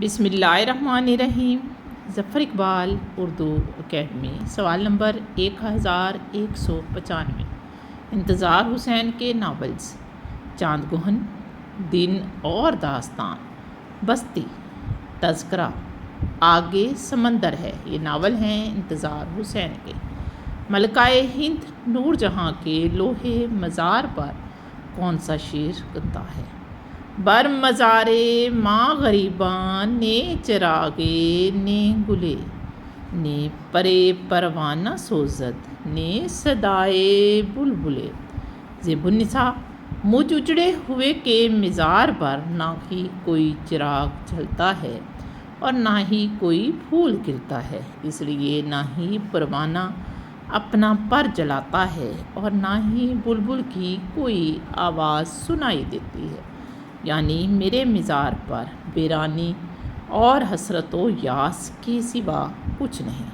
بسم اللہ الرحمن الرحیم۔ ظفر اقبال اردو اکیڈمی۔ سوال نمبر 1195۔ انتظار حسین کے ناولز: چاند گہن، دن اور داستان، بستی، تذکرہ، آگے سمندر ہے۔ یہ ناول ہیں انتظار حسین کے۔ ملکہ ہند نور جہاں کے لوہے مزار پر کون سا شعر گنتا ہے؟ بر مزارے ماں غریباں نے چراغے نے گلے، نے پرے پروانہ سوزد، نے صدائے بلبلے۔ زیب النساء: مجھ اجڑے ہوئے کے مزار پر نہ ہی کوئی چراغ جلتا ہے اور نہ ہی کوئی پھول کھلتا ہے، اس لیے نہ ہی پروانہ اپنا پر جلاتا ہے اور نہ ہی بلبل کی کوئی آواز سنائی دیتی ہے، یعنی میرے مزار پر ویرانی اور حسرت و یاس کے سوا کچھ نہیں۔